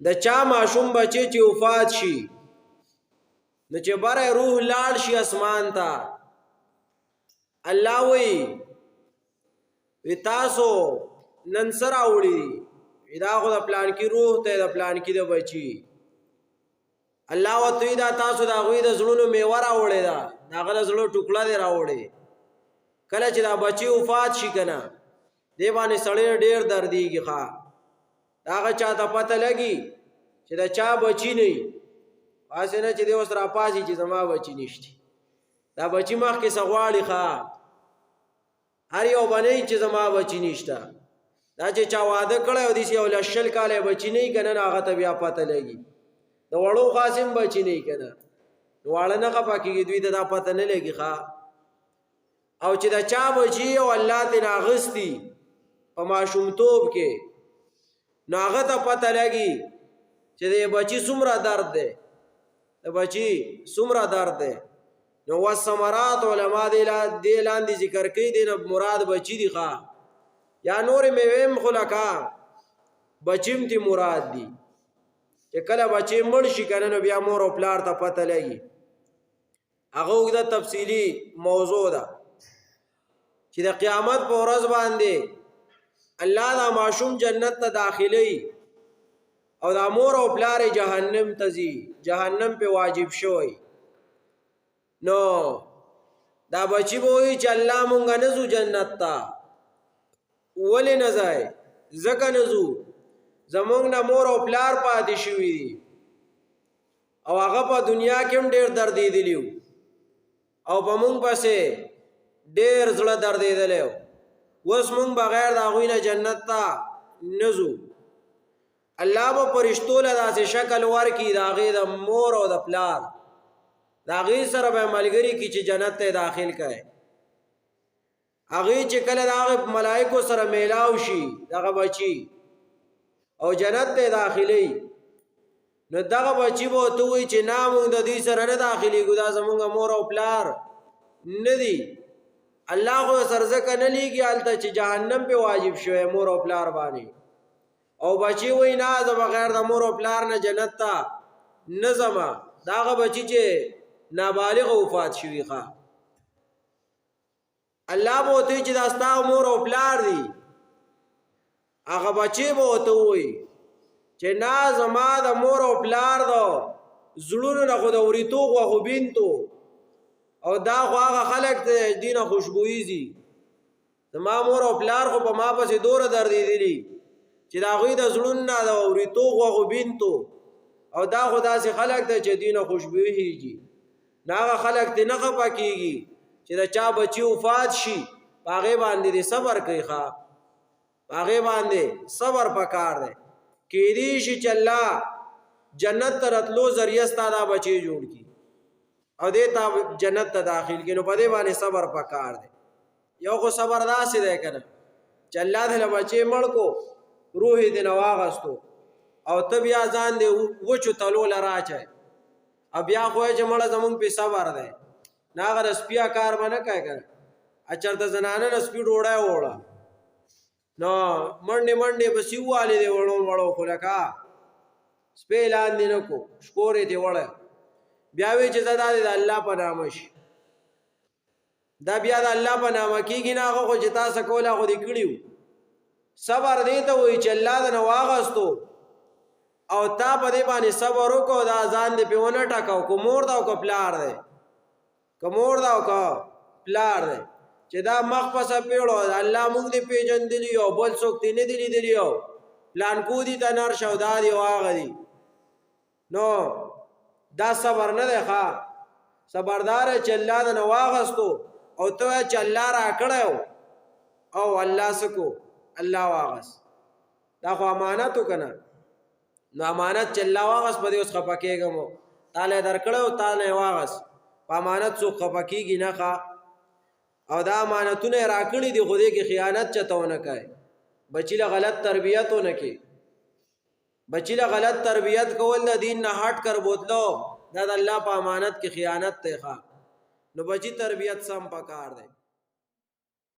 د چا ماشوم بچی چې وفات شي نو چې بره روح لاړ شي اسمان ته، الله وی تاسو نن سره راوړي دا خو د پلان کې روح ته د پلان کې د بچي. الله وتوی دا تاسو د هغوی د زړونو میوه راوړې ده، د هغه د زړه ټوکړه دې راوړې. کله چې دا بچي وفات شي که نه دې باندې سړی ډېر دردېږي. ښه د هغه چا ته پته لګي چې د چا بچي نه وي، هسې نه چې دی اوس راپاڅي چې زما بچي نشته. دا بچي مخکې څه غواړي. ښه هر یو به نه چې زما بچي نشته. دا چې چا واده کړی او داسې یو لس شل کاله بچي نه وي که نه، هغه ته بیا پته لګي. د وړو خاص هم بچي نه وي که نه، نو واړه نه خفه کېږي، دوی ته دا پته نه لګي. ښه او چې د چا بچي او الله ترې اخیستي په ماشومتوب کې، نو هغه ته پته لګي چې د بچي څومره درد دی، د بچي څومره درد دی. نو والثمرات علما دې لاندې ذکر کوي، دې نه مراد بچي دي. ښه یا نورې میوې هم خو لکه بچي هم دې مراد دي. چې کله بچي مړ شي که نه نو بیا مور او پلار ته پته لګي. هغه اوږده تفصیلي موضوع ده چې د قیامت په ورځ باندې الله دا ماشوم جنت ته داخلي او دا مور او پلار جهنم ته ځي، جهنم په واجب شوی. نو دا بچی به وایي چې الله مونږ نه ځو جنت ته. ولې نه ځئ؟ ځکه نه ځو زمونږ نه مور او پلار پاتې شوي دي او هغه په دنیا کې هم ډېر دردېدلي وو او په مونږ پسې ډېر زړه دردېدلی و. اوس مونږ بغیر د هغوی نه جنت ته نه ځو. الله به فرشتو له داسې شکل ورکړي د هغې د مور او د پلار، د هغې سره به ملګري کړي چې جنت ته داخل کړي. هغې چې کله د هغې ملایکو سره میلاو شي دغه بچي او جنت ته داخلي، نو دغه بچي به ورته ووایي چې نه مونږ د دوی سره نه داخلېږو، دا زمونږ مور او پلار نه دي. الله خو سر ځکه نه لیږي هلته چې جهنم پې واجب شوی مور او پلار باندې. او بچي وایي نه زه بغیر د مور او پلار نه جنت ته نه ځمه. دا هغه بچي چې نابالغه وفات شوي. ښه الله به ورته وایي چې دا ستا مور او پلار دي. هغه بچی به ورته ووایي چې نه زما د مور او پلار د زړونو نه خو د وریتو غوښوبین تو او دا خو هغه خلک ته دوی نه خوشبویي ځي. زما مور او پلار خو په ما پسې دوره دردېدلي چې د هغوی د زړونو نه د وریتو غوښوبین تو او دا خو داسې خلک ته چې دوی نه خوشبویي هېږي. نو هغه خلک ترې نه خفه کېږي چې د چا بچي وفات شي، په هغې باندې دې صبر کوي. ښه هغې باندې صبر پکار دی. کېدی شي چې الله جنت ته راتلو ذریعه ستا دا بچی جوړ کړي او دې تا جنت ته داخل کړي، نو په دې باندې صبر پکار دی. یو خو صبر داسې دی که نه چې الله دې له بچی مړ کو، روح یې دې نه واغستو او ته بیا ځان دې وچو تلو له راچی او بیا خو یې چې مړه زمونږ پې صبر دی. نه هغه د سپیا کار به نه کوي که نه، چېرته زنانه نه سپي ډوډۍ ووړه نو منډې منډې پسې ووالې دې وړو وړو خو لکه سپی لاندې نه کو شکور یې دې وړی، بیا وایي چې زه دا دې د الله په نامه شي. دا بیا د الله په نامه کېږي نه، هغه خو چې تا څه کول هغه دې کړي وو. صبر دې ته وایي چې الله دې نه واغستو او تا په دې باندې صبر وکړو، دا ځان دې پې ونه ټکو. که مور ده او که پلار دی، که مور ده او که پلار دی چې دا مخ پسه پیړو الله مونږ دې پېژندلي او بل څوک دې نه دي لیدلي او پلانکو دي ته نرشه او دا دي او هغه دي، نو دا صبر نه دی. ښه صبردار چې الله د نه واغستو او ته وایې چې الله راکړی او الله څه کو الله واغست. دا خو امانت و که نه؟ نو امانت چې الله واغست په دې اوس خفه کېږم تا له یې درکړی او تا نه یې واغست. په امانت څوک خفه کېږي نه. ښه او دا امانتونه یې راکړي دي خو دې کې خیانت چاته ونه کوي. بچي له غلط تربیت ونه کړي. بچی له غلط تربیت کول د دین نه هټ کر بوتلو دا د الله په امانت کې خیانت دی. ښه نو بچی تربیت سم پکار دی.